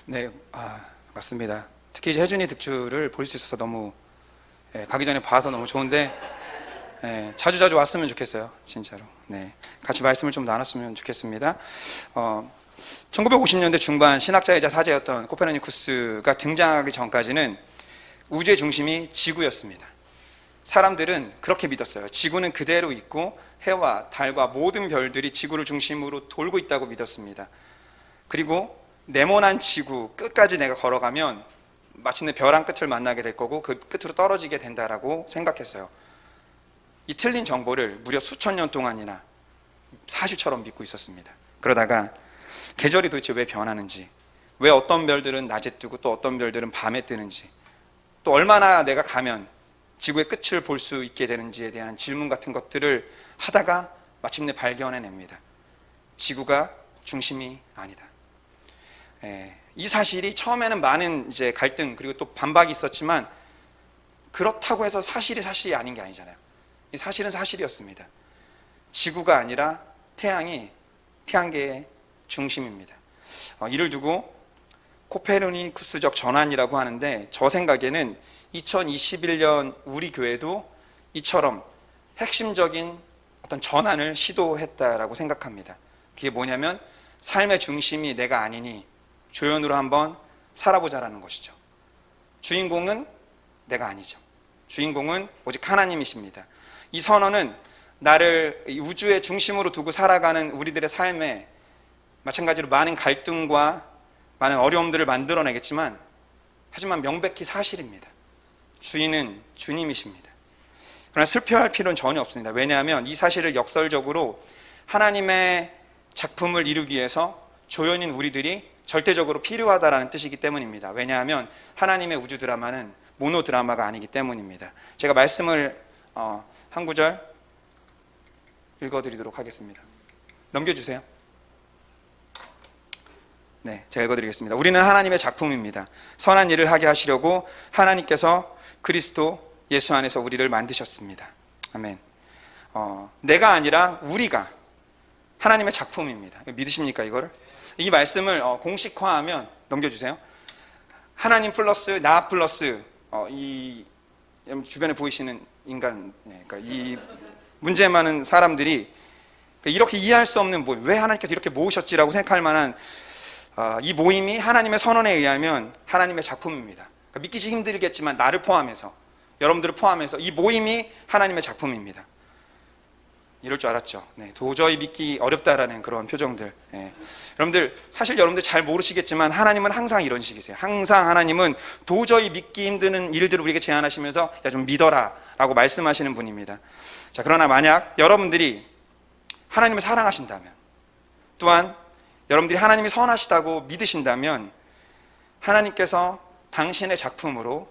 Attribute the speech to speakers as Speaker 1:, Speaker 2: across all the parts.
Speaker 1: 네, 맞습니다. 특히 이제 혜준이 득주를 볼 수 있어서 너무 가기 전에 봐서 너무 좋은데 자주자주 왔으면 좋겠어요, 진짜로. 네, 같이 말씀을 좀 나눴으면 좋겠습니다. 1950년대 중반 신학자이자 사제였던 코페르니쿠스가 등장하기 전까지는 우주의 중심이 지구였습니다. 사람들은 그렇게 믿었어요. 지구는 그대로 있고 해와 달과 모든 별들이 지구를 중심으로 돌고 있다고 믿었습니다. 그리고 네모난 지구 끝까지 내가 걸어가면 마침내 별 한 끝을 만나게 될 거고 그 끝으로 떨어지게 된다라고 생각했어요. 이 틀린 정보를 무려 수천 년 동안이나 사실처럼 믿고 있었습니다. 그러다가 계절이 도대체 왜 변하는지, 왜 어떤 별들은 낮에 뜨고 또 어떤 별들은 밤에 뜨는지, 또 얼마나 내가 가면 지구의 끝을 볼 수 있게 되는지에 대한 질문 같은 것들을 하다가 마침내 발견해냅니다. 지구가 중심이 아니다. 이 사실이 처음에는 많은 이제 갈등 그리고 또 반박이 있었지만 그렇다고 해서 사실이 아닌 게 아니잖아요. 이 사실은 사실이었습니다. 지구가 아니라 태양이 태양계의 중심입니다. 이를 두고 코페르니쿠스적 전환이라고 하는데 저 생각에는 2021년 우리 교회도 이처럼 핵심적인 어떤 전환을 시도했다라고 생각합니다. 그게 뭐냐면 삶의 중심이 내가 아니니 조연으로 한번 살아보자라는 것이죠. 주인공은 내가 아니죠. 주인공은 오직 하나님이십니다. 이 선언은 나를 우주의 중심으로 두고 살아가는 우리들의 삶에 마찬가지로 많은 갈등과 많은 어려움들을 만들어내겠지만 하지만 명백히 사실입니다. 주인은 주님이십니다. 그러나 슬퍼할 필요는 전혀 없습니다. 왜냐하면 이 사실을 역설적으로 하나님의 작품을 이루기 위해서 조연인 우리들이 절대적으로 필요하다라는 뜻이기 때문입니다. 왜냐하면 하나님의 우주 드라마는 모노 드라마가 아니기 때문입니다. 제가 말씀을 한 구절 읽어드리도록 하겠습니다. 넘겨주세요. 네, 제가 읽어드리겠습니다. 우리는 하나님의 작품입니다. 선한 일을 하게 하시려고 하나님께서 그리스도 예수 안에서 우리를 만드셨습니다. 아멘. 내가 아니라 우리가 하나님의 작품입니다. 믿으십니까 이거를? 이 말씀을 공식화하면 넘겨주세요. 하나님 플러스 나 플러스 이 주변에 보이시는 인간, 그러니까 이 문제 많은 사람들이 이렇게 이해할 수 없는 왜 하나님께서 이렇게 모으셨지라고 생각할 만한 이 모임이 하나님의 선언에 의하면 하나님의 작품입니다. 그러니까 믿기지 힘들겠지만 나를 포함해서, 여러분들을 포함해서 이 모임이 하나님의 작품입니다. 이럴 줄 알았죠. 네, 도저히 믿기 어렵다라는 그런 표정들. 여러분들 사실 여러분들 잘 모르시겠지만 하나님은 항상 이런 식이세요. 항상 하나님은 도저히 믿기 힘든 일들을 우리에게 제안하시면서 야 좀 믿어라 라고 말씀하시는 분입니다. 자, 그러나 만약 여러분들이 하나님을 사랑하신다면, 또한 여러분들이 하나님이 선하시다고 믿으신다면 하나님께서 당신의 작품으로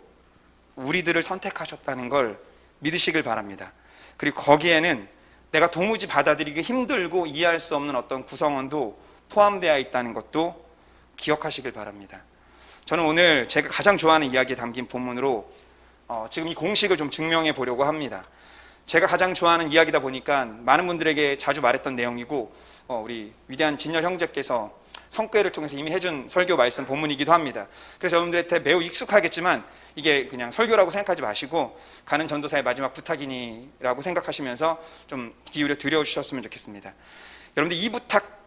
Speaker 1: 우리들을 선택하셨다는 걸 믿으시길 바랍니다. 그리고 거기에는 내가 도무지 받아들이기 힘들고 이해할 수 없는 어떤 구성원도 포함되어 있다는 것도 기억하시길 바랍니다. 저는 오늘 제가 가장 좋아하는 이야기에 담긴 본문으로 지금 이 공식을 좀 증명해 보려고 합니다. 제가 가장 좋아하는 이야기다 보니까 많은 분들에게 자주 말했던 내용이고 우리 위대한 진열 형제께서 성교회를 통해서 이미 해준 설교 말씀 본문이기도 합니다. 그래서 여러분들한테 매우 익숙하겠지만 이게 그냥 설교라고 생각하지 마시고 가는 전도사의 마지막 부탁이니라고 생각하시면서 좀 기울여 드려주셨으면 좋겠습니다. 여러분들 이 부탁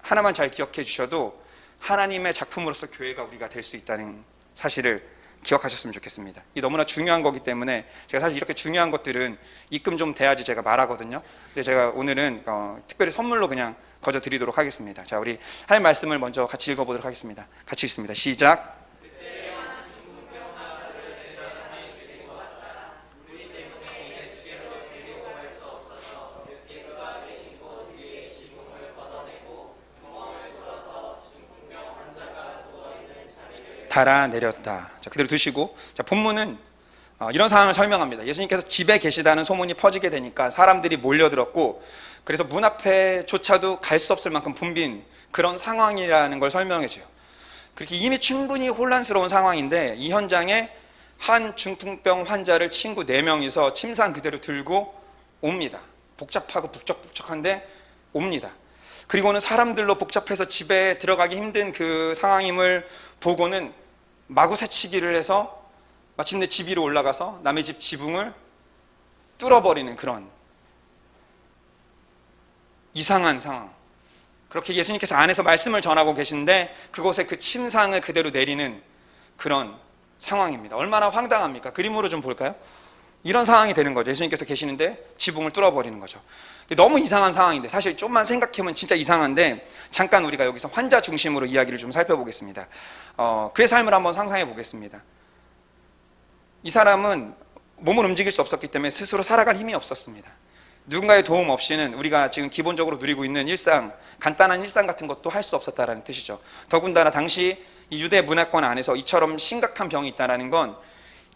Speaker 1: 하나만 잘 기억해 주셔도 하나님의 작품으로서 교회가 우리가 될 수 있다는 사실을 기억하셨으면 좋겠습니다. 이 너무나 중요한 거기 때문에 제가 사실 이렇게 중요한 것들은 입금 좀 돼야지 제가 말하거든요. 근데 제가 오늘은 특별히 선물로 그냥 거저 드리도록 하겠습니다. 자, 우리 할 말씀을 먼저 같이 읽어보도록 하겠습니다. 같이 읽습니다. 시작. 달아내렸다. 자, 그대로 드시고, 자, 본문은 이런 상황을 설명합니다. 예수님께서 집에 계시다는 소문이 퍼지게 되니까 사람들이 몰려들었고, 그래서 문 앞에조차도 갈 수 없을 만큼 붐빈 그런 상황이라는 걸 설명해 줘요. 그렇게 이미 충분히 혼란스러운 상황인데 이 현장에 한 중풍병 환자를 친구 4명이서 침상 그대로 들고 옵니다. 복잡하고 북적북적한데 옵니다. 그리고는 사람들로 복잡해서 집에 들어가기 힘든 그 상황임을 보고는 마구 새치기를 해서 마침내 집 위로 올라가서 남의 집 지붕을 뚫어버리는 그런 이상한 상황. 그렇게 예수님께서 안에서 말씀을 전하고 계신데 그곳에 그 침상을 그대로 내리는 그런 상황입니다. 얼마나 황당합니까? 그림으로 좀 볼까요? 이런 상황이 되는 거죠. 예수님께서 계시는데 지붕을 뚫어버리는 거죠. 너무 이상한 상황인데, 사실 좀만 생각해보면 진짜 이상한데, 잠깐 우리가 여기서 환자 중심으로 이야기를 좀 살펴보겠습니다. 그의 삶을 한번 상상해 보겠습니다. 이 사람은 몸을 움직일 수 없었기 때문에 스스로 살아갈 힘이 없었습니다. 누군가의 도움 없이는 우리가 지금 기본적으로 누리고 있는 일상, 간단한 일상 같은 것도 할 수 없었다라는 뜻이죠. 더군다나 당시 이 유대 문화권 안에서 이처럼 심각한 병이 있다는 건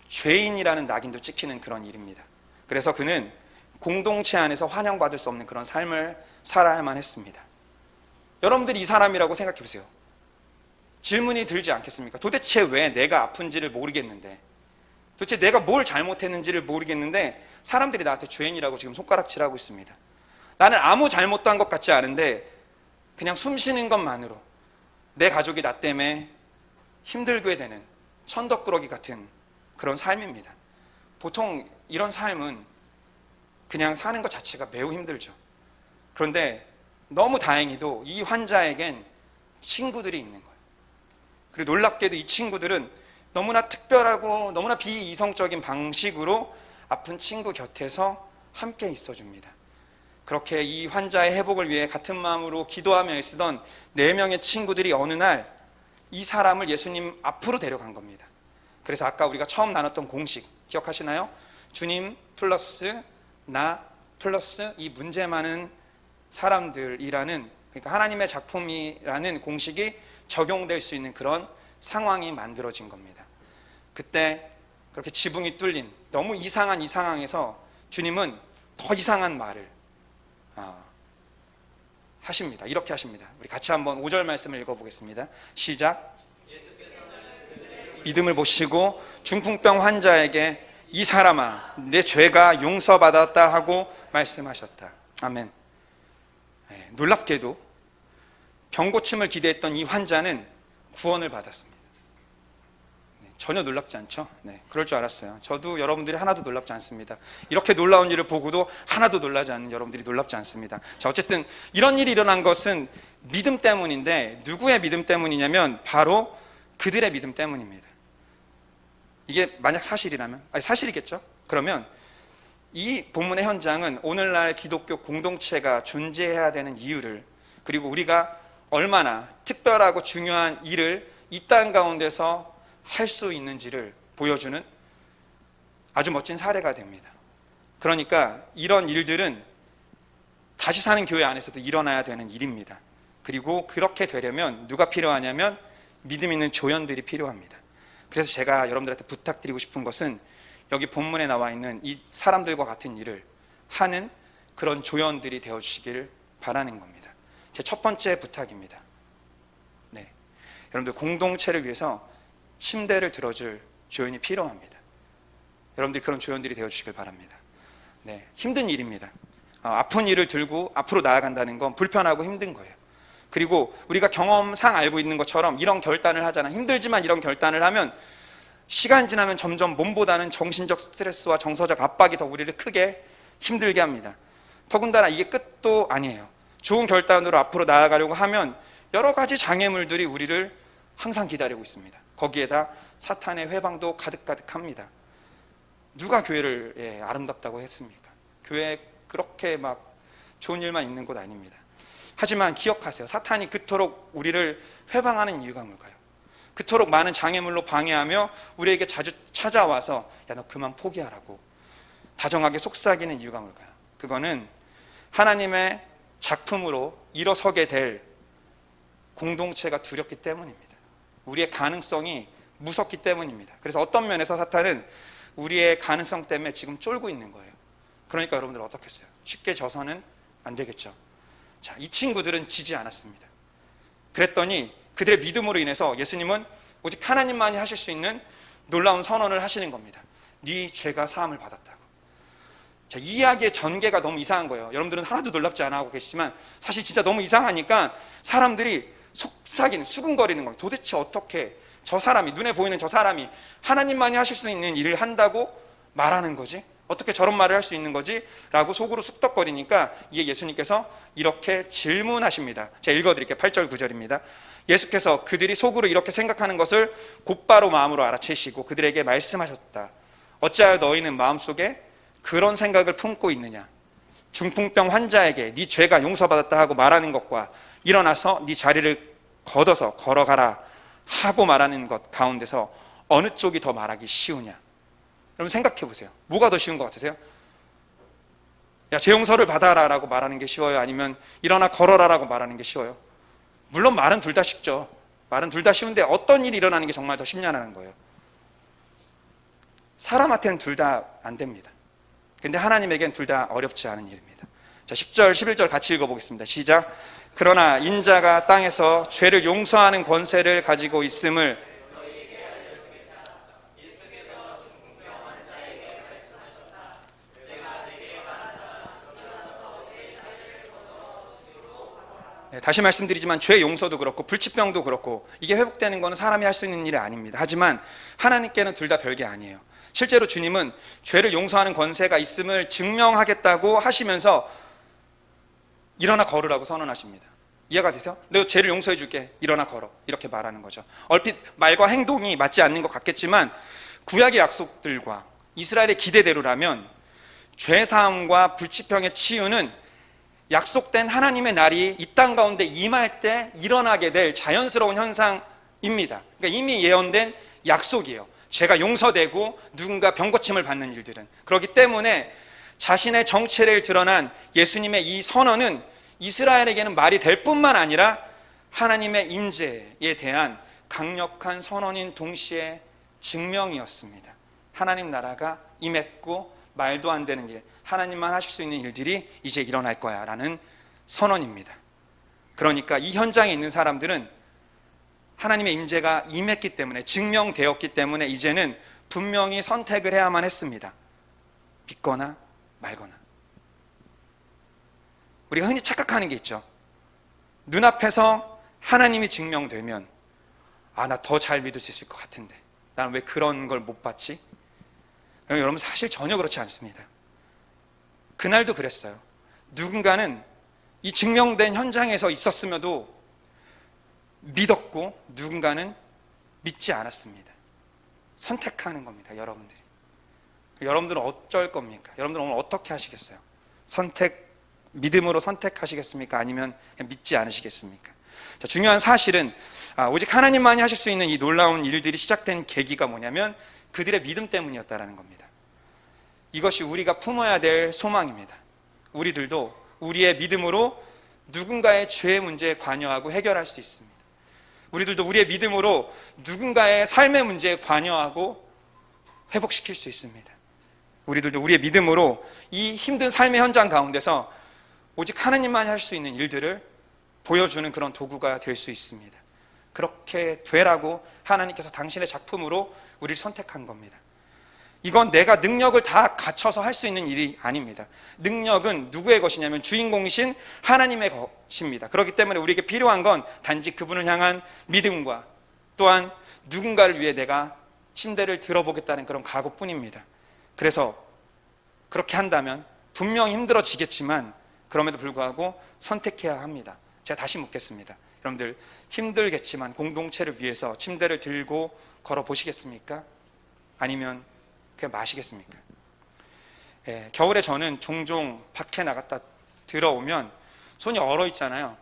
Speaker 1: 죄인이라는 낙인도 찍히는 그런 일입니다. 그래서 그는 공동체 안에서 환영받을 수 없는 그런 삶을 살아야만 했습니다. 여러분들이 이 사람이라고 생각해 보세요. 질문이 들지 않겠습니까? 도대체 왜 내가 아픈지를 모르겠는데, 도대체 내가 뭘 잘못했는지를 모르겠는데 사람들이 나한테 죄인이라고 지금 손가락질하고 있습니다. 나는 아무 잘못도 한 것 같지 않은데 그냥 숨 쉬는 것만으로 내 가족이 나 때문에 힘들게 되는 천덕꾸러기 같은 그런 삶입니다. 보통 이런 삶은 그냥 사는 것 자체가 매우 힘들죠. 그런데 너무 다행히도 이 환자에겐 친구들이 있는 거예요. 그리고 놀랍게도 이 친구들은 너무나 특별하고 너무나 비이성적인 방식으로 아픈 친구 곁에서 함께 있어줍니다. 그렇게 이 환자의 회복을 위해 같은 마음으로 기도하며 애쓰던 4명의 친구들이 어느 날 이 사람을 예수님 앞으로 데려간 겁니다. 그래서 아까 우리가 처음 나눴던 공식 기억하시나요? 주님 플러스 나 플러스 이 문제 많은 사람들이라는, 그러니까 하나님의 작품이라는 공식이 적용될 수 있는 그런 상황이 만들어진 겁니다. 그때 그렇게 지붕이 뚫린 너무 이상한 이 상황에서 주님은 더 이상한 말을 하십니다. 이렇게 하십니다. 우리 같이 한번 5절 말씀을 읽어보겠습니다. 시작. 믿음을 보시고 중풍병 환자에게 이 사람아 내 죄가 용서받았다 하고 말씀하셨다. 아멘. 네, 놀랍게도 병고침을 기대했던 이 환자는 구원을 받았습니다. 전혀 놀랍지 않죠? 네, 그럴 줄 알았어요. 저도 여러분들이 하나도 놀랍지 않습니다. 이렇게 놀라운 일을 보고도 하나도 놀라지 않는 여러분들이 놀랍지 않습니다. 자, 어쨌든 이런 일이 일어난 것은 믿음 때문인데, 누구의 믿음 때문이냐면 바로 그들의 믿음 때문입니다. 이게 만약 사실이라면, 사실이겠죠? 그러면 이 본문의 현장은 오늘날 기독교 공동체가 존재해야 되는 이유를, 그리고 우리가 얼마나 특별하고 중요한 일을 이 땅 가운데서 할 수 있는지를 보여주는 아주 멋진 사례가 됩니다. 그러니까 이런 일들은 다시 사는 교회 안에서도 일어나야 되는 일입니다. 그리고 그렇게 되려면 누가 필요하냐면 믿음 있는 조연들이 필요합니다. 그래서 제가 여러분들한테 부탁드리고 싶은 것은 여기 본문에 나와 있는 이 사람들과 같은 일을 하는 그런 조연들이 되어주시기를 바라는 겁니다. 제 첫 번째 부탁입니다. 네, 여러분들 공동체를 위해서 침대를 들어줄 조연이 필요합니다. 여러분들이 그런 조연들이 되어주시길 바랍니다. 네, 힘든 일입니다. 아픈 일을 들고 앞으로 나아간다는 건 불편하고 힘든 거예요. 그리고 우리가 경험상 알고 있는 것처럼 이런 결단을 하잖아. 힘들지만 이런 결단을 하면 시간 지나면 점점 몸보다는 정신적 스트레스와 정서적 압박이 더 우리를 크게 힘들게 합니다. 더군다나 이게 끝도 아니에요. 좋은 결단으로 앞으로 나아가려고 하면 여러 가지 장애물들이 우리를 항상 기다리고 있습니다. 거기에다 사탄의 회방도 가득가득합니다. 누가 교회를 아름답다고 했습니까? 교회 그렇게 막 좋은 일만 있는 곳 아닙니다. 하지만 기억하세요. 사탄이 그토록 우리를 회방하는 이유가 뭘까요? 그토록 많은 장애물로 방해하며 우리에게 자주 찾아와서 야, 너 그만 포기하라고 다정하게 속삭이는 이유가 뭘까요? 그거는 하나님의 작품으로 일어서게 될 공동체가 두렵기 때문입니다. 우리의 가능성이 무섭기 때문입니다. 그래서 어떤 면에서 사탄은 우리의 가능성 때문에 지금 쫄고 있는 거예요. 그러니까 여러분들 어떻겠어요? 쉽게 져서는 안 되겠죠. 자, 이 친구들은 지지 않았습니다. 그랬더니 그들의 믿음으로 인해서 예수님은 오직 하나님만이 하실 수 있는 놀라운 선언을 하시는 겁니다. 네 죄가 사함을 받았다고. 자, 이 이야기의 전개가 너무 이상한 거예요. 여러분들은 하나도 놀랍지 않아 하고 계시지만 사실 진짜 너무 이상하니까 사람들이 속삭이는, 수근거리는 거예요. 도대체 어떻게 저 사람이, 눈에 보이는 저 사람이 하나님만이 하실 수 있는 일을 한다고 말하는 거지? 어떻게 저런 말을 할 수 있는 거지? 라고 속으로 쑥덕거리니까 이에 예수님께서 이렇게 질문하십니다. 제가 읽어드릴게요. 8절 9절입니다. 예수께서 그들이 속으로 이렇게 생각하는 것을 곧바로 마음으로 알아채시고 그들에게 말씀하셨다. 어찌하여 너희는 마음속에 그런 생각을 품고 있느냐? 중풍병 환자에게 네 죄가 용서받았다 하고 말하는 것과 일어나서 네 자리를 걷어서 걸어가라 하고 말하는 것 가운데서 어느 쪽이 더 말하기 쉬우냐? 여러분 생각해 보세요. 뭐가 더 쉬운 것 같으세요? 야, 죄 용서를 받아라 라고 말하는 게 쉬워요? 아니면 일어나 걸어라 라고 말하는 게 쉬워요? 물론 말은 둘 다 쉽죠. 말은 둘 다 쉬운데 어떤 일이 일어나는 게 정말 더 쉽냐는 거예요. 사람한테는 둘 다 안 됩니다. 근데 하나님에겐 둘 다 어렵지 않은 일입니다. 자, 10절 11절 같이 읽어보겠습니다. 시작. 그러나 인자가 땅에서 죄를 용서하는 권세를 가지고 있음을 다시 말씀드리지만 죄 용서도 그렇고 불치병도 그렇고 이게 회복되는 것은 사람이 할 수 있는 일이 아닙니다. 하지만 하나님께는 둘 다 별게 아니에요. 실제로 주님은 죄를 용서하는 권세가 있음을 증명하겠다고 하시면서 일어나 걸으라고 선언하십니다. 이해가 되세요? 너 죄를 용서해 줄게. 일어나 걸어. 이렇게 말하는 거죠. 얼핏 말과 행동이 맞지 않는 것 같겠지만 구약의 약속들과 이스라엘의 기대대로라면 죄사함과 불치병의 치유는 약속된 하나님의 날이 이 땅 가운데 임할 때 일어나게 될 자연스러운 현상입니다. 그러니까 이미 예언된 약속이에요. 죄가 용서되고 누군가 병고침을 받는 일들은. 그렇기 때문에 자신의 정체를 드러난 예수님의 이 선언은 이스라엘에게는 말이 될 뿐만 아니라 하나님의 임재에 대한 강력한 선언인 동시에 증명이었습니다. 하나님 나라가 임했고 말도 안 되는 일, 하나님만 하실 수 있는 일들이 이제 일어날 거야 라는 선언입니다. 그러니까 이 현장에 있는 사람들은 하나님의 임재가 임했기 때문에, 증명되었기 때문에 이제는 분명히 선택을 해야만 했습니다. 믿거나 말거나. 우리가 흔히 착각하는 게 있죠. 눈앞에서 하나님이 증명되면 나 더 잘 믿을 수 있을 것 같은데 나는 왜 그런 걸 못 봤지? 여러분 사실 전혀 그렇지 않습니다. 그날도 그랬어요. 누군가는 이 증명된 현장에서 있었음에도 믿었고 누군가는 믿지 않았습니다. 선택하는 겁니다. 여러분들이. 여러분들은 어쩔 겁니까? 여러분들은 오늘 어떻게 하시겠어요? 믿음으로 선택하시겠습니까? 아니면 믿지 않으시겠습니까? 자, 중요한 사실은 오직 하나님만이 하실 수 있는 이 놀라운 일들이 시작된 계기가 뭐냐면 그들의 믿음 때문이었다라는 겁니다. 이것이 우리가 품어야 될 소망입니다. 우리들도 우리의 믿음으로 누군가의 죄의 문제에 관여하고 해결할 수 있습니다. 우리들도 우리의 믿음으로 누군가의 삶의 문제에 관여하고 회복시킬 수 있습니다. 우리들도 우리의 믿음으로 이 힘든 삶의 현장 가운데서 오직 하나님만이 할 수 있는 일들을 보여주는 그런 도구가 될 수 있습니다. 그렇게 되라고 하나님께서 당신의 작품으로 우리를 선택한 겁니다. 이건 내가 능력을 다 갖춰서 할 수 있는 일이 아닙니다. 능력은 누구의 것이냐면 주인공이신 하나님의 것입니다. 그렇기 때문에 우리에게 필요한 건 단지 그분을 향한 믿음과 또한 누군가를 위해 내가 침대를 들어보겠다는 그런 각오뿐입니다. 그래서 그렇게 한다면 분명히 힘들어지겠지만 그럼에도 불구하고 선택해야 합니다. 제가 다시 묻겠습니다. 여러분들 힘들겠지만 공동체를 위해서 침대를 들고 걸어보시겠습니까? 아니면 그냥 마시겠습니까? 겨울에 저는 종종 밖에 나갔다 들어오면 손이 얼어 있잖아요.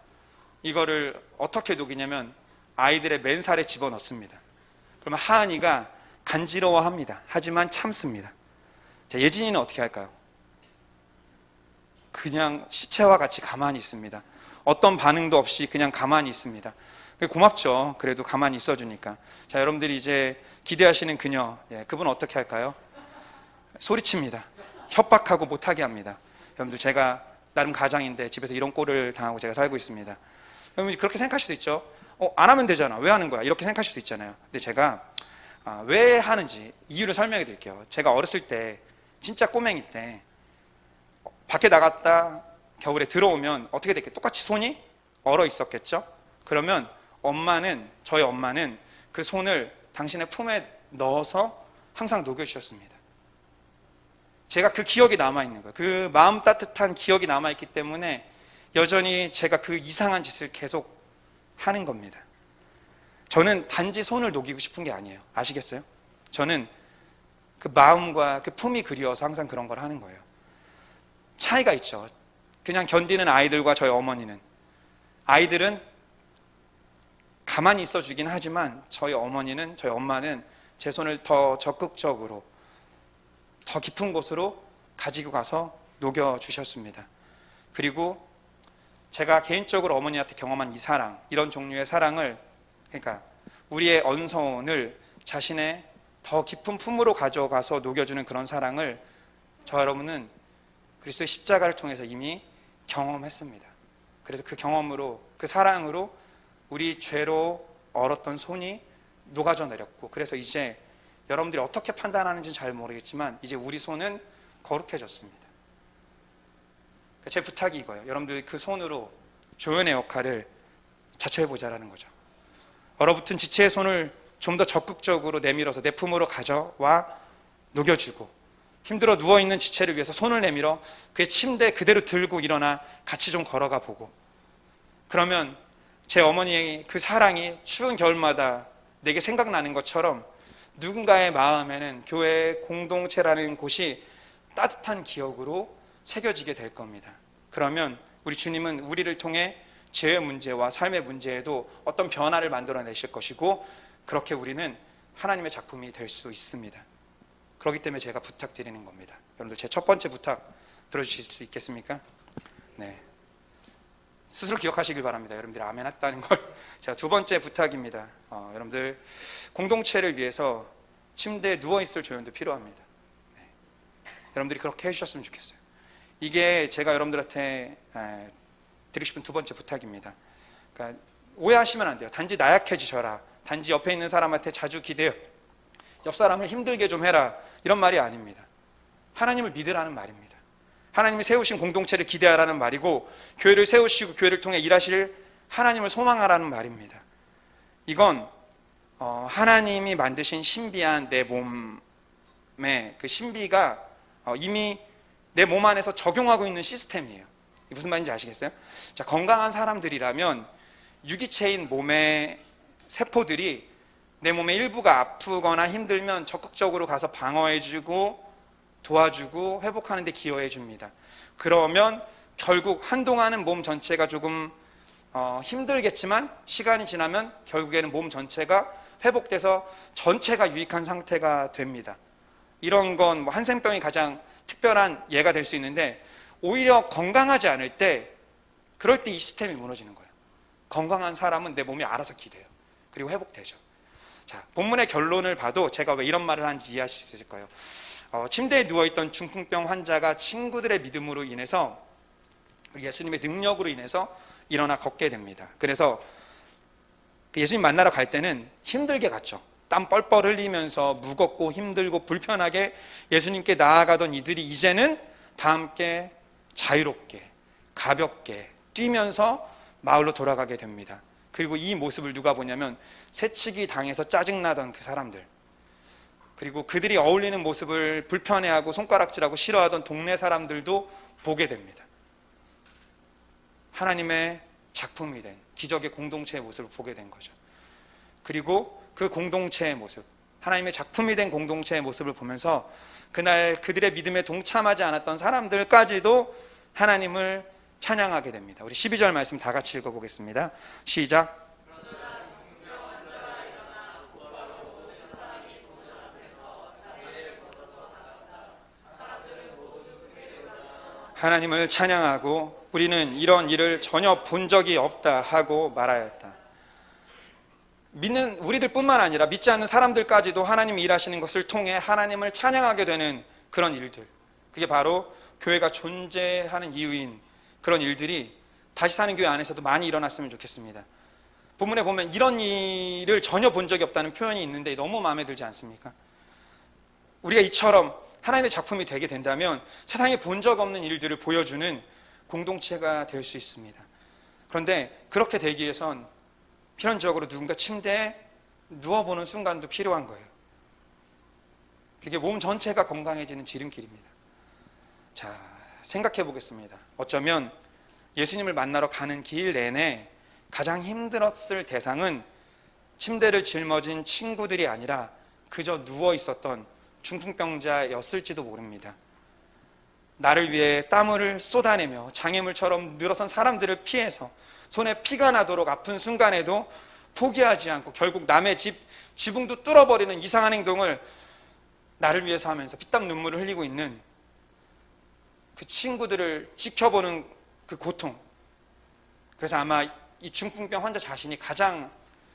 Speaker 1: 이거를 어떻게 녹이냐면 아이들의 맨살에 집어넣습니다. 그러면 하은이가 간지러워합니다. 하지만 참습니다. 자, 예진이는 어떻게 할까요? 그냥 시체와 같이 가만히 있습니다. 어떤 반응도 없이 그냥 가만히 있습니다. 고맙죠. 그래도 가만히 있어주니까. 자, 여러분들이 이제 기대하시는 그녀, 그분 어떻게 할까요? 소리칩니다. 협박하고 못하게 합니다. 여러분들 제가 나름 가장인데 집에서 이런 꼴을 당하고 제가 살고 있습니다. 여러분 그렇게 생각할 수도 있죠. 안 하면 되잖아. 왜 하는 거야? 이렇게 생각하실 수 있잖아요. 근데 제가 왜 하는지 이유를 설명해 드릴게요. 제가 어렸을 때 진짜 꼬맹이 때 밖에 나갔다 겨울에 들어오면 어떻게 됐겠어요? 똑같이 손이 얼어 있었겠죠? 그러면 저희 엄마는 그 손을 당신의 품에 넣어서 항상 녹여주셨습니다. 제가 그 기억이 남아있는 거예요. 그 마음 따뜻한 기억이 남아있기 때문에 여전히 제가 그 이상한 짓을 계속 하는 겁니다. 저는 단지 손을 녹이고 싶은 게 아니에요. 아시겠어요? 저는 그 마음과 그 품이 그리워서 항상 그런 걸 하는 거예요. 차이가 있죠. 그냥 견디는 아이들과 저희 어머니는, 아이들은 가만히 있어주긴 하지만 저희 엄마는 제 손을 더 적극적으로 더 깊은 곳으로 가지고 가서 녹여주셨습니다. 그리고 제가 개인적으로 어머니한테 경험한 이 사랑, 이런 종류의 사랑을, 그러니까 우리의 언손을 자신의 더 깊은 품으로 가져가서 녹여주는 그런 사랑을 저 여러분은 그리스도의 십자가를 통해서 이미 경험했습니다. 그래서 그 경험으로, 그 사랑으로 우리 죄로 얼었던 손이 녹아져 내렸고, 그래서 이제 여러분들이 어떻게 판단하는지는 잘 모르겠지만 이제 우리 손은 거룩해졌습니다. 제 부탁이 이거예요. 여러분들 그 손으로 조연의 역할을 자처해보자라는 거죠. 얼어붙은 지체의 손을 좀 더 적극적으로 내밀어서 내 품으로 가져와 녹여주고, 힘들어 누워있는 지체를 위해서 손을 내밀어 그의 침대 그대로 들고 일어나 같이 좀 걸어가 보고, 그러면 제 어머니의 그 사랑이 추운 겨울마다 내게 생각나는 것처럼 누군가의 마음에는 교회 공동체라는 곳이 따뜻한 기억으로 새겨지게 될 겁니다. 그러면 우리 주님은 우리를 통해 죄의 문제와 삶의 문제에도 어떤 변화를 만들어내실 것이고, 그렇게 우리는 하나님의 작품이 될 수 있습니다. 그렇기 때문에 제가 부탁드리는 겁니다. 여러분들 제 첫 번째 부탁 들어주실 수 있겠습니까? 네, 스스로 기억하시길 바랍니다. 여러분들이 아멘 했다는 걸. 제가 두 번째 부탁입니다. 여러분들 공동체를 위해서 침대에 누워있을 조연도 필요합니다. 네. 여러분들이 그렇게 해주셨으면 좋겠어요. 이게 제가 여러분들한테 드리고 싶은 두 번째 부탁입니다. 그러니까 오해하시면 안 돼요. 단지 나약해지셔라, 단지 옆에 있는 사람한테 자주 기대어 옆 사람을 힘들게 좀 해라, 이런 말이 아닙니다. 하나님을 믿으라는 말입니다. 하나님이 세우신 공동체를 기대하라는 말이고, 교회를 세우시고 교회를 통해 일하실 하나님을 소망하라는 말입니다. 이건 하나님이 만드신 신비한 내 몸의 그 신비가 이미 내 몸 안에서 적용하고 있는 시스템이에요. 무슨 말인지 아시겠어요? 자, 건강한 사람들이라면 유기체인 몸의 세포들이 내 몸의 일부가 아프거나 힘들면 적극적으로 가서 방어해주고 도와주고 회복하는 데 기여해 줍니다. 그러면 결국 한동안은 몸 전체가 조금 힘들겠지만 시간이 지나면 결국에는 몸 전체가 회복돼서 전체가 유익한 상태가 됩니다. 이런 건 뭐 한센병이 가장 특별한 예가 될 수 있는데, 오히려 건강하지 않을 때, 그럴 때 이 시스템이 무너지는 거예요. 건강한 사람은 내 몸이 알아서 기대요. 그리고 회복되죠. 자, 본문의 결론을 봐도 제가 왜 이런 말을 하는지 이해하실 수 있을 거예요. 침대에 누워있던 중풍병 환자가 친구들의 믿음으로 인해서, 예수님의 능력으로 인해서 일어나 걷게 됩니다. 그래서 예수님 만나러 갈 때는 힘들게 갔죠. 땀 뻘뻘 흘리면서 무겁고 힘들고 불편하게 예수님께 나아가던 이들이 이제는 다 함께 자유롭게 가볍게 뛰면서 마을로 돌아가게 됩니다. 그리고 이 모습을 누가 보냐면 새치기 당해서 짜증나던 그 사람들, 그리고 그들이 어울리는 모습을 불편해하고 손가락질하고 싫어하던 동네 사람들도 보게 됩니다. 하나님의 작품이 된 기적의 공동체의 모습을 보게 된 거죠. 그리고 그 공동체의 모습, 하나님의 작품이 된 공동체의 모습을 보면서 그날 그들의 믿음에 동참하지 않았던 사람들까지도 하나님을 찬양하게 됩니다. 우리 12절 말씀 다 같이 읽어보겠습니다. 시작. 하나님을 찬양하고 우리는 이런 일을 전혀 본 적이 없다 하고 말하였다. 믿는 우리들 뿐만 아니라 믿지 않는 사람들까지도 하나님이 일하시는 것을 통해 하나님을 찬양하게 되는 그런 일들, 그게 바로 교회가 존재하는 이유인 그런 일들이 다시 사는 교회 안에서도 많이 일어났으면 좋겠습니다. 본문에 보면 이런 일을 전혀 본 적이 없다는 표현이 있는데 너무 마음에 들지 않습니까? 우리가 이처럼 하나님의 작품이 되게 된다면 세상에 본 적 없는 일들을 보여주는 공동체가 될 수 있습니다. 그런데 그렇게 되기 위해선 필연적으로 누군가 침대에 누워보는 순간도 필요한 거예요. 그게 몸 전체가 건강해지는 지름길입니다. 자, 생각해 보겠습니다. 어쩌면 예수님을 만나러 가는 길 내내 가장 힘들었을 대상은 침대를 짊어진 친구들이 아니라 그저 누워 있었던 중풍병자였을지도 모릅니다. 나를 위해 땀을 쏟아내며 장애물처럼 늘어선 사람들을 피해서 손에 피가 나도록 아픈 순간에도 포기하지 않고 결국 남의 지붕도 뚫어버리는 이상한 행동을 나를 위해서 하면서 피땀 눈물을 흘리고 있는 그 친구들을 지켜보는 그 고통. 그래서 아마 이 중풍병 환자 자신이 가장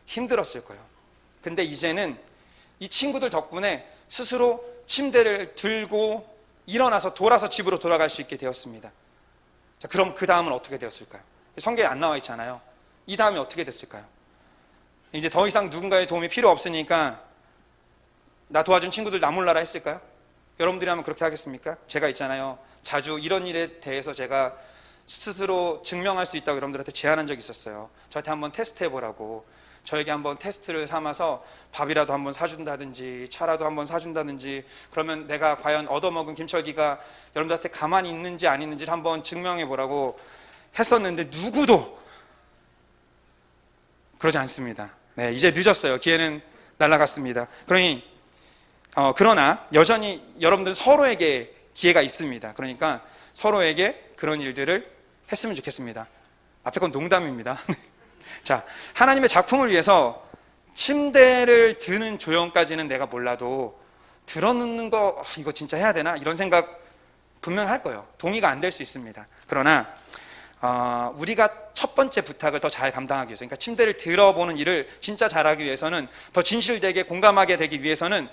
Speaker 1: 힘들었을 거예요. 근데 이제는 이 친구들 덕분에 스스로 침대를 들고 일어나서 돌아서 집으로 돌아갈 수 있게 되었습니다. 자, 그럼 그 다음은 어떻게 되었을까요? 성경에 안 나와 있잖아요. 이 다음에 어떻게 됐을까요? 이제 더 이상 누군가의 도움이 필요 없으니까 나 도와준 친구들 나 몰라라 했을까요? 여러분들이 하면 그렇게 하겠습니까? 제가 있잖아요. 자주 이런 일에 대해서 제가 스스로 증명할 수 있다고 여러분들한테 제안한 적이 있었어요. 저한테 한번 테스트 해보라고. 저에게 한번 테스트를 삼아서 밥이라도 한번 사준다든지 차라도 한번 사준다든지, 그러면 내가 과연 얻어먹은 김철기가 여러분들한테 가만히 있는지 안 있는지를 한번 증명해보라고 했었는데 누구도 그러지 않습니다. 네, 이제 늦었어요. 기회는 날아갔습니다. 그러나 여전히 여러분들 서로에게 기회가 있습니다. 그러니까 서로에게 그런 일들을 했으면 좋겠습니다. 앞에 건 농담입니다. 자, 하나님의 작품을 위해서 침대를 드는 조형까지는 내가 몰라도 들어눕는 거 이거 진짜 해야 되나? 이런 생각 분명 할 거예요. 동의가 안 될 수 있습니다. 그러나 우리가 첫 번째 부탁을 더 잘 감당하기 위해서, 그러니까 침대를 들어보는 일을 진짜 잘하기 위해서는, 더 진실되게 공감하게 되기 위해서는,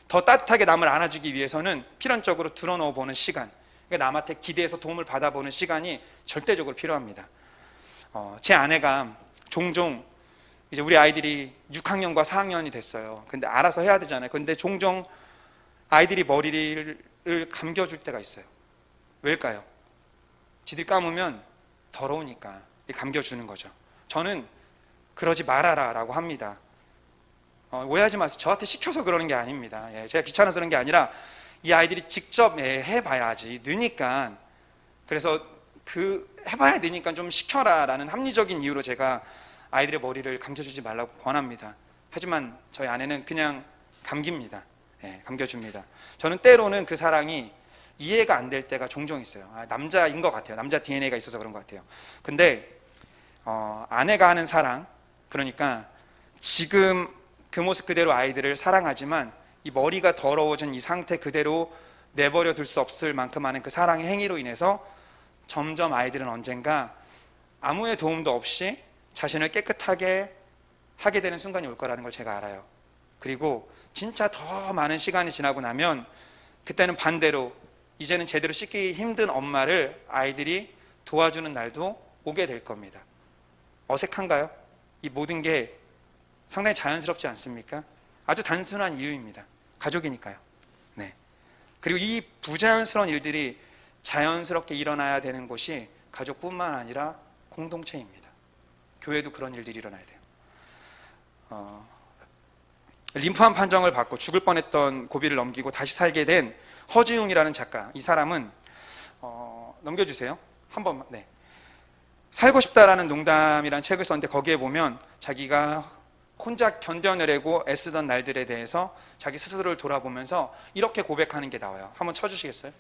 Speaker 1: 더 따뜻하게 남을 안아주기 위해서는 필연적으로 들어놓아 보는 시간, 그러니까 남한테 기대해서 도움을 받아보는 시간이 절대적으로 필요합니다. 제 아내가 종종 이제 우리 아이들이 6학년과 4학년이 됐어요. 근데 알아서 해야 되잖아요. 근데 종종 아이들이 머리를 감겨줄 때가 있어요. 왜일까요? 지들이 감으면 더러우니까 감겨주는 거죠. 저는 그러지 말아라 라고 합니다. 오해하지 마세요. 저한테 시켜서 그러는 게 아닙니다. 제가 귀찮아서 그런 게 아니라 이 아이들이 직접 해봐야지 느니까, 그래서 해봐야 되니까 좀 시켜라 라는 합리적인 이유로 제가 아이들의 머리를 감겨주지 말라고 권합니다. 하지만 저희 아내는 그냥 감깁니다. 감겨줍니다. 저는 때로는 그 사랑이 이해가 안 될 때가 종종 있어요. 남자인 것 같아요. 남자 DNA가 있어서 그런 것 같아요. 근데 아내가 하는 사랑, 그러니까 지금 그 모습 그대로 아이들을 사랑하지만 이 머리가 더러워진 이 상태 그대로 내버려 둘 수 없을 만큼 많은 그 사랑의 행위로 인해서 점점 아이들은 언젠가 아무의 도움도 없이 자신을 깨끗하게 하게 되는 순간이 올 거라는 걸 제가 알아요. 그리고 진짜 더 많은 시간이 지나고 나면 그때는 반대로 이제는 제대로 씻기 힘든 엄마를 아이들이 도와주는 날도 오게 될 겁니다. 어색한가요? 이 모든 게 상당히 자연스럽지 않습니까? 아주 단순한 이유입니다. 가족이니까요. 네. 그리고 이 부자연스러운 일들이 자연스럽게 일어나야 되는 곳이 가족뿐만 아니라 공동체입니다. 교회도 그런 일들이 일어나야 돼요. 림프암 판정을 받고 죽을 뻔했던 고비를 넘기고 다시 살게 된 허지웅이라는 작가, 이 사람은 넘겨주세요. 한 번만. 네. 살고 싶다라는 농담이라는 책을 썼는데 거기에 보면 자기가 혼자 견뎌내려고 애쓰던 날들에 대해서 자기 스스로를 돌아보면서 이렇게 고백하는 게 나와요. 한번 쳐주시겠어요?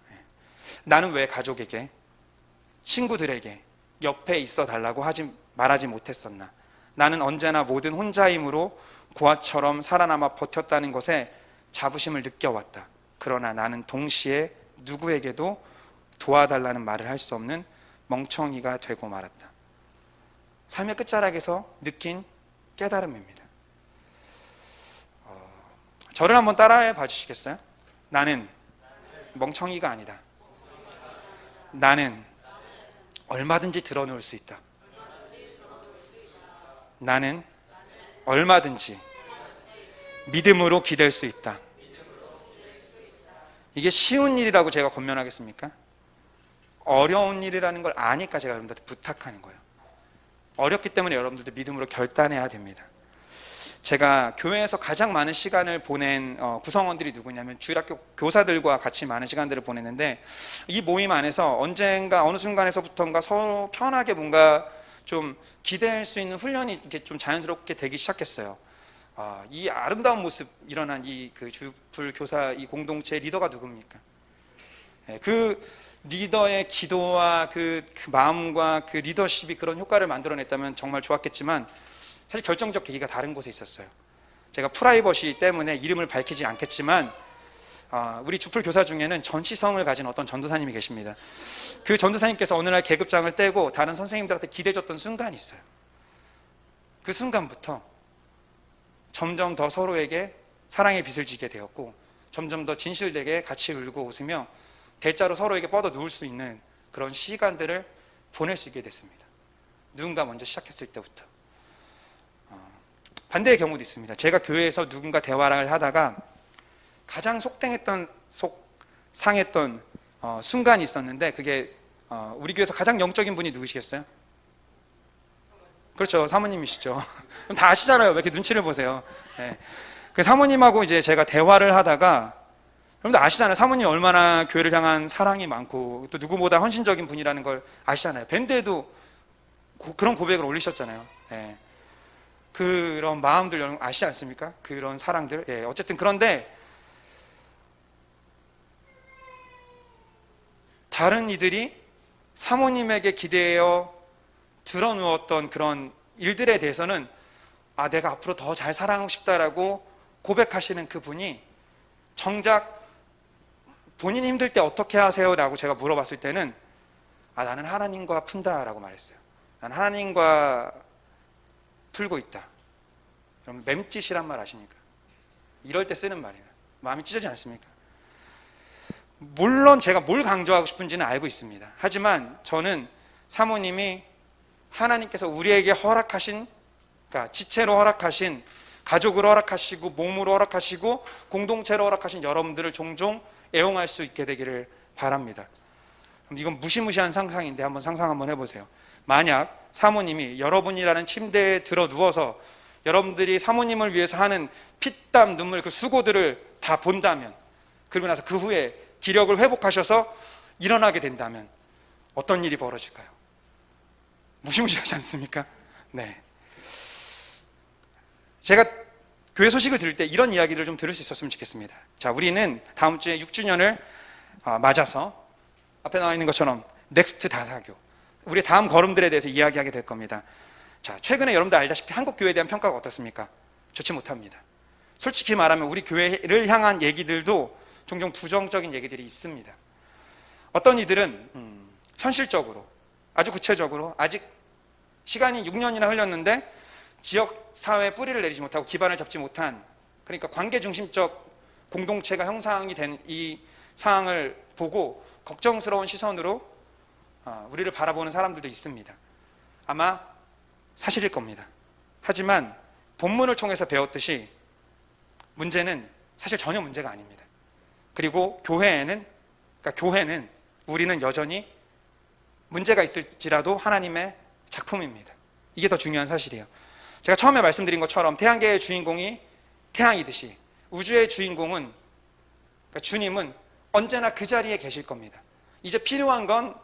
Speaker 1: 네. 나는 왜 가족에게, 친구들에게 옆에 있어 달라고 말하지 못했었나? 나는 언제나 모든 혼자임으로 고아처럼 살아남아 버텼다는 것에 자부심을 느껴왔다. 그러나 나는 동시에 누구에게도 도와달라는 말을 할 수 없는 멍청이가 되고 말았다. 삶의 끝자락에서 느낀 깨달음입니다. 저를 한번 따라해 봐주시겠어요? 나는 멍청이가 아니다. 나는 얼마든지 드러놓을 수 있다. 나는 얼마든지 믿음으로 기댈 수 있다. 이게 쉬운 일이라고 제가 권면하겠습니까? 어려운 일이라는 걸 아니까 제가 여러분들한테 부탁하는 거예요. 어렵기 때문에 여러분들도 믿음으로 결단해야 됩니다. 제가 교회에서 가장 많은 시간을 보낸 구성원들이 누구냐면 주일학교 교사들과 같이 많은 시간들을 보냈는데, 이 모임 안에서 언젠가 어느 순간에서부터인가 서로 편하게 뭔가 좀 기대할 수 있는 훈련이 이렇게 좀 자연스럽게 되기 시작했어요. 이 아름다운 모습 일어난 이 그 주풀 교사 이 공동체 리더가 누굽니까? 그 리더의 기도와 그 마음과 그 리더십이 그런 효과를 만들어냈다면 정말 좋았겠지만, 사실 결정적 계기가 다른 곳에 있었어요. 제가 프라이버시 때문에 이름을 밝히지 않겠지만 우리 주풀 교사 중에는 전시성을 가진 어떤 전도사님이 계십니다. 그 전도사님께서 어느 날 계급장을 떼고 다른 선생님들한테 기대줬던 순간이 있어요. 그 순간부터 점점 더 서로에게 사랑의 빚을 지게 되었고, 점점 더 진실되게 같이 울고 웃으며 대자로 서로에게 뻗어 누울 수 있는 그런 시간들을 보낼 수 있게 됐습니다. 누군가 먼저 시작했을 때부터. 반대의 경우도 있습니다. 제가 교회에서 누군가 대화를 하다가 가장 상했던 순간이 있었는데, 그게 우리 교회에서 가장 영적인 분이 누구시겠어요? 그렇죠, 사모님이시죠. 그럼 다 아시잖아요. 왜 이렇게 눈치를 보세요? 네. 그 사모님하고 이제 제가 대화를 하다가, 여러분들 아시잖아요. 사모님 얼마나 교회를 향한 사랑이 많고 또 누구보다 헌신적인 분이라는 걸 아시잖아요. 밴드에도 그런 고백을 올리셨잖아요. 네. 그런 마음들 여러분 아시지 않습니까? 그런 사랑들. 예, 어쨌든 그런데 다른 이들이 사모님에게 기대어 드러누웠던 그런 일들에 대해서는 내가 앞으로 더 잘 사랑하고 싶다라고 고백하시는 그분이 정작 본인이 힘들 때 어떻게 하세요? 라고 제가 물어봤을 때는 나는 하나님과 푼다라고 말했어요. 나는 하나님과 풀고 있다. 그럼 맴짓이란 말 아십니까? 이럴 때 쓰는 말이에요. 마음이 찢어지지 않습니까? 물론 제가 뭘 강조하고 싶은지는 알고 있습니다. 하지만 저는 사모님이 하나님께서 우리에게 허락하신, 그러니까 지체로 허락하신, 가족으로 허락하시고 몸으로 허락하시고 공동체로 허락하신 여러분들을 종종 애용할 수 있게 되기를 바랍니다. 이건 무시무시한 상상인데 상상 한번 해보세요. 만약 사모님이 여러분이라는 침대에 들어 누워서 여러분들이 사모님을 위해서 하는 피땀 눈물 그 수고들을 다 본다면, 그리고 나서 그 후에 기력을 회복하셔서 일어나게 된다면 어떤 일이 벌어질까요? 무시무시하지 않습니까? 네. 제가 교회 소식을 들을 때 이런 이야기를 좀 들을 수 있었으면 좋겠습니다. 자, 우리는 다음 주에 6주년을 맞아서 앞에 나와 있는 것처럼 넥스트 다사교, 우리 다음 걸음들에 대해서 이야기하게 될 겁니다. 자, 최근에 여러분들 알다시피 한국 교회에 대한 평가가 어떻습니까? 좋지 못합니다. 솔직히 말하면 우리 교회를 향한 얘기들도 종종 부정적인 얘기들이 있습니다. 어떤 이들은 현실적으로, 아주 구체적으로 아직 시간이 6년이나 흘렸는데 지역사회에 뿌리를 내리지 못하고 기반을 잡지 못한, 그러니까 관계중심적 공동체가 형성이 된 이 상황을 보고 걱정스러운 시선으로 우리를 바라보는 사람들도 있습니다. 아마 사실일 겁니다. 하지만 본문을 통해서 배웠듯이 문제는 사실 전혀 문제가 아닙니다. 그리고 교회는 우리는 여전히 문제가 있을지라도 하나님의 작품입니다. 이게 더 중요한 사실이에요. 제가 처음에 말씀드린 것처럼 태양계의 주인공이 태양이듯이 우주의 주인공은, 그러니까 주님은 언제나 그 자리에 계실 겁니다. 이제 필요한 건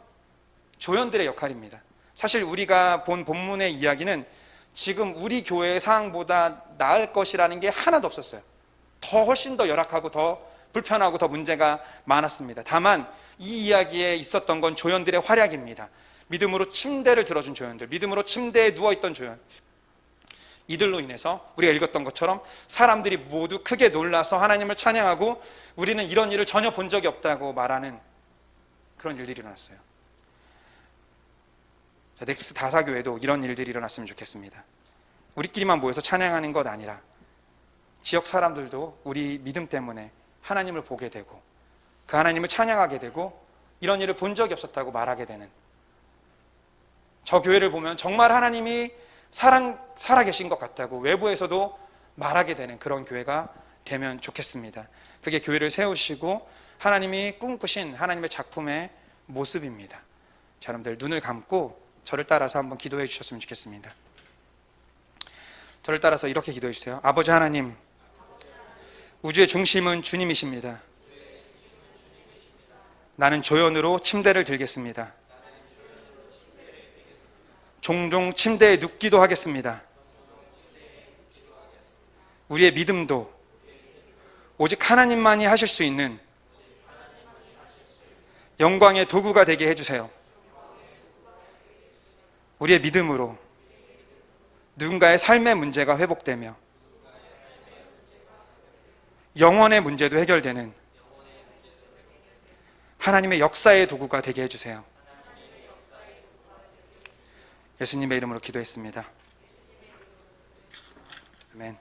Speaker 1: 조연들의 역할입니다. 사실 우리가 본 본문의 이야기는 지금 우리 교회의 상황보다 나을 것이라는 게 하나도 없었어요. 훨씬 더 열악하고 더 불편하고 더 문제가 많았습니다. 다만 이 이야기에 있었던 건 조연들의 활약입니다. 믿음으로 침대를 들어준 조연들, 믿음으로 침대에 누워있던 조연, 이들로 인해서 우리가 읽었던 것처럼 사람들이 모두 크게 놀라서 하나님을 찬양하고 우리는 이런 일을 전혀 본 적이 없다고 말하는 그런 일들이 일어났어요. 넥스트 다사교회도 이런 일들이 일어났으면 좋겠습니다. 우리끼리만 모여서 찬양하는 것 아니라 지역 사람들도 우리 믿음 때문에 하나님을 보게 되고 그 하나님을 찬양하게 되고 이런 일을 본 적이 없었다고 말하게 되는, 저 교회를 보면 정말 하나님이 살아계신 것 같다고 외부에서도 말하게 되는 그런 교회가 되면 좋겠습니다. 그게 교회를 세우시고 하나님이 꿈꾸신 하나님의 작품의 모습입니다. 자, 여러분들 눈을 감고 저를 따라서 한번 기도해 주셨으면 좋겠습니다. 저를 따라서 이렇게 기도해 주세요. 아버지 하나님, 우주의 중심은 주님이십니다. 나는 조연으로 침대를 들겠습니다. 종종 침대에 눕기도 하겠습니다. 우리의 믿음도 오직 하나님만이 하실 수 있는 영광의 도구가 되게 해주세요. 우리의 믿음으로 누군가의 삶의 문제가 회복되며 영혼의 문제도 해결되는 하나님의 역사의 도구가 되게 해주세요. 예수님의 이름으로 기도했습니다. 아멘.